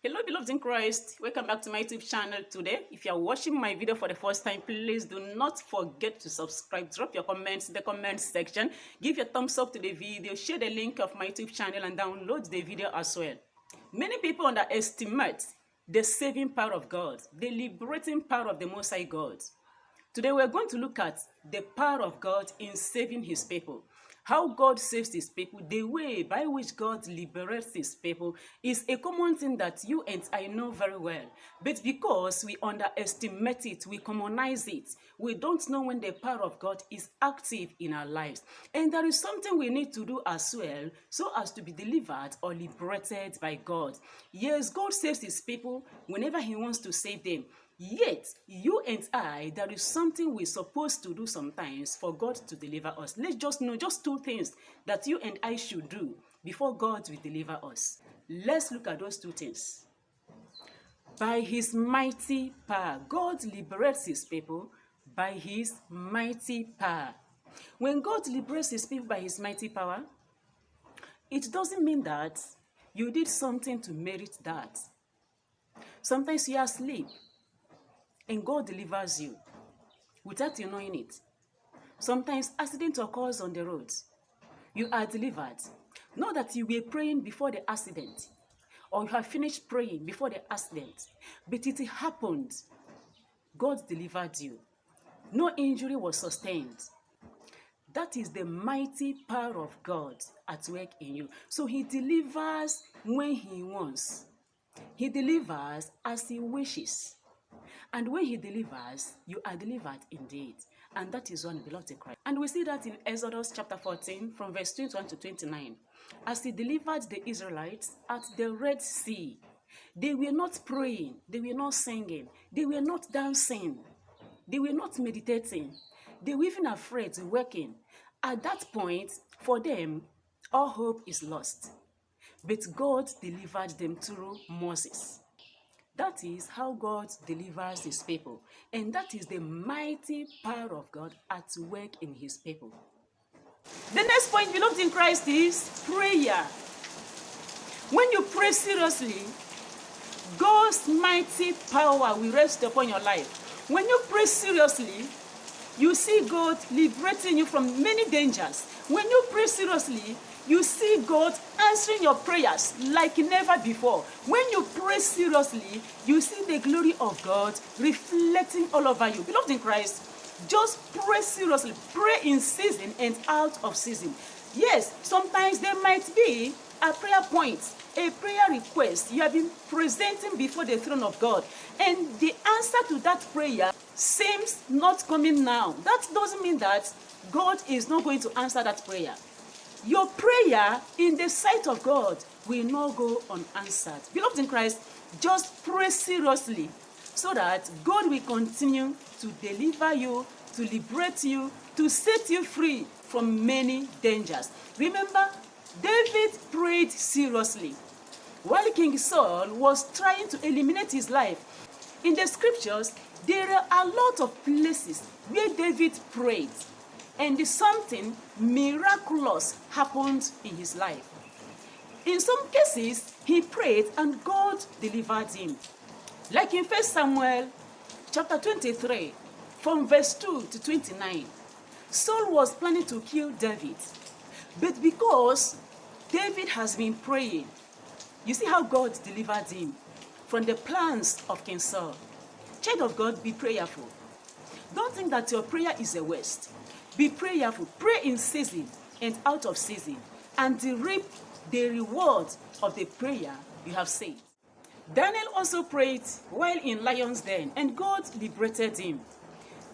Hello, beloved in Christ. Welcome back to my YouTube channel today. If you are watching my video for the first time, please do not forget to subscribe. Drop your comments in the comment section. Give your thumbs up to the video. Share the link of my YouTube channel and download the video as well. Many people underestimate the saving power of God, the liberating power of the Most High God. Today we're going to look at the power of God in saving his people. How God saves his people, the way by which God liberates his people is a common thing that you and I know very well. But because we underestimate it, we commonize it, we don't know when the power of God is active in our lives. And there is something we need to do as well so as to be delivered or liberated by God. Yes, God saves his people whenever he wants to save them. Yet, you and I, there is something we're supposed to do sometimes for God to deliver us. Let's just know just two things that you and I should do before God will deliver us. Let's look at those two things. By his mighty power, God liberates his people by his mighty power. When God liberates his people by his mighty power, it doesn't mean that you did something to merit that. Sometimes you are asleep and God delivers you without you knowing it. Sometimes accident occurs on the road. You are delivered. Not that you were praying before the accident or you have finished praying before the accident, but it happened. God delivered you. No injury was sustained. That is the mighty power of God at work in you. So he delivers when he wants. He delivers as he wishes. And when he delivers, you are delivered indeed. And that is one belongs to Christ. And we see that in Exodus chapter 14 from verse 21 to 29. As he delivered the Israelites at the Red Sea, they were not praying, they were not singing, they were not dancing, they were not meditating, they were even afraid working. At that point, for them, all hope is lost. But God delivered them through Moses. That is how God delivers his people. And that is the mighty power of God at work in his people. The next point, beloved in Christ, is prayer. When you pray seriously, God's mighty power will rest upon your life. When you pray seriously, you see God liberating you from many dangers. When you pray seriously, you see God answering your prayers like never before. When you pray seriously, you see the glory of God reflecting all over you. Beloved in Christ, just pray seriously. Pray in season and out of season. Yes, sometimes there might be a prayer point, a prayer request you have been presenting before the throne of God. And the answer to that prayer seems not coming now. That doesn't mean that God is not going to answer that prayer. Your prayer in the sight of God will not go unanswered. Beloved in Christ, just pray seriously so that God will continue to deliver you, to liberate you, to set you free from many dangers. Remember, David prayed seriously while King Saul was trying to eliminate his life. In the scriptures, there are a lot of places where David prayed, and something miraculous happened in his life. In some cases, he prayed and God delivered him. Like in 1 Samuel chapter 23, from verse 2 to 29, Saul was planning to kill David. But because David has been praying, you see how God delivered him from the plans of King Saul. Child of God, be prayerful. Don't think that your prayer is a waste. Be prayerful. Pray in season and out of season, and reap the reward of the prayer you have said. Daniel also prayed while in lion's den, and God liberated him.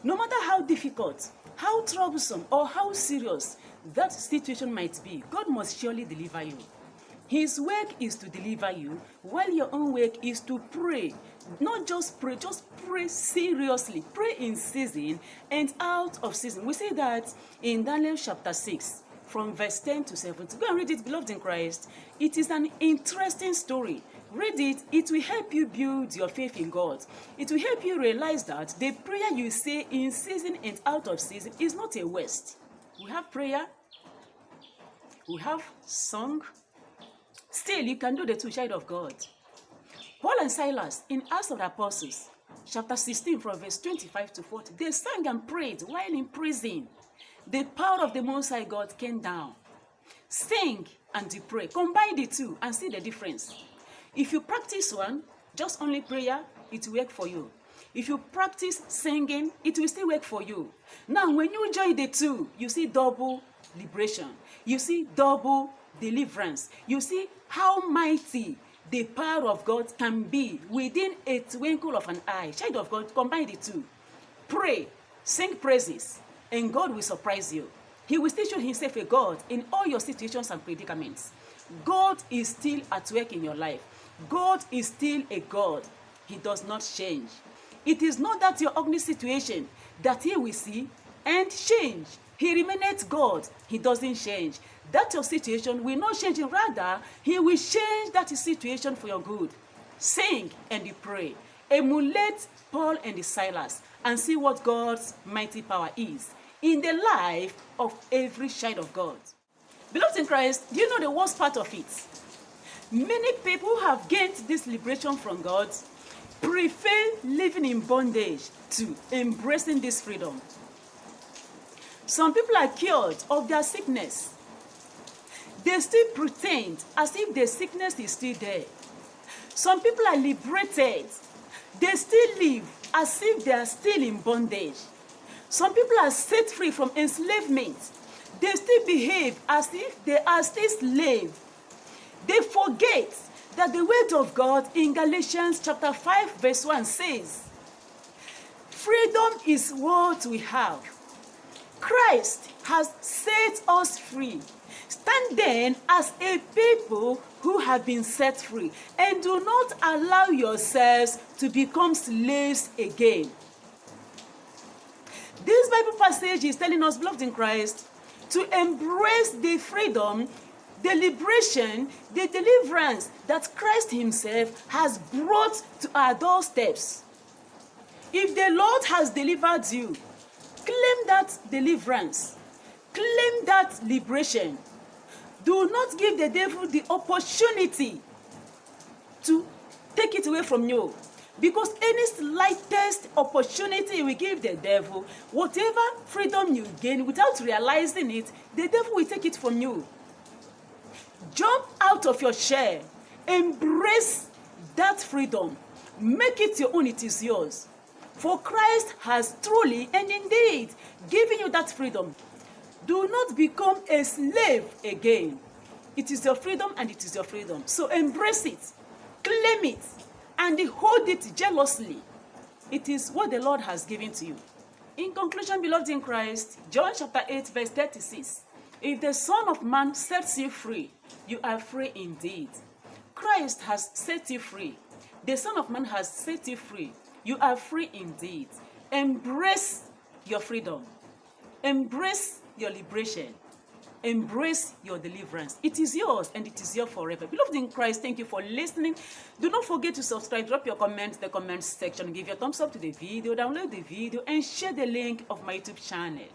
No matter how difficult, how troublesome, or how serious that situation might be, God must surely deliver you. His work is to deliver you, while your own work is to pray. Not just pray seriously. Pray in season and out of season. We see that in Daniel chapter 6, from verse 10 to 17. Go and read it, beloved in Christ. It is an interesting story. Read it. It will help you build your faith in God. It will help you realize that the prayer you say in season and out of season is not a waste. We have prayer. We have song. Still, you can do the two, child of God. and Silas in Acts of the Apostles, chapter 16 from verse 25 to 40, they sang and prayed while in prison. The power of the Most High God came down. Sing and you pray. Combine the two and see the difference. If you practice one, just only prayer, it will work for you. If you practice singing, it will still work for you. Now, when you join the two, you see double liberation. You see double deliverance. You see how mighty the power of God can be within a twinkle of an eye. Child of God, combine the two. Pray, sing praises, and God will surprise you. He will still show himself a God in all your situations and predicaments. God is still at work in your life. God is still a God. He does not change. It is not that your ugly situation that he will see and change. He remaineth God. He doesn't change. That your situation will not change. Rather, he will change that situation for your good. Sing and you pray. Emulate Paul and the Silas and see what God's mighty power is in the life of every child of God. Beloved in Christ, do you know the worst part of it? Many people who have gained this liberation from God prefer living in bondage to embracing this freedom. Some people are cured of their sickness. They still pretend as if the sickness is still there. Some people are liberated. They still live as if they are still in bondage. Some people are set free from enslavement. They still behave as if they are still slaves. They forget that the word of God in Galatians chapter 5 verse 1 says, freedom is what we have. Christ has set us free. Stand then as a people who have been set free, and do not allow yourselves to become slaves again. This Bible passage is telling us, beloved in Christ, to embrace the freedom, the liberation, the deliverance that Christ himself has brought to our doorsteps. If the Lord has delivered you, claim that deliverance. Claim that liberation. Do not give the devil the opportunity to take it away from you. Because any slightest opportunity we give the devil, whatever freedom you gain without realizing it, the devil will take it from you. Jump out of your chair. Embrace that freedom. Make it your own, it is yours. For Christ has truly and indeed given you that freedom. Do not become a slave again. It is your freedom and it is your freedom. So embrace it, claim it, and hold it jealously. It is what the Lord has given to you. In conclusion, beloved in Christ, John chapter 8 verse 36, if the Son of Man sets you free, you are free indeed. Christ has set you free. The Son of Man has set you free. You are free indeed. Embrace your freedom. Embrace your liberation. Embrace your deliverance. It is yours and it is yours forever. Beloved in Christ, thank you for listening. Do not forget to subscribe. Drop your comments in the comments section. Give your thumbs up to the video. Download the video and share the link of my YouTube channel.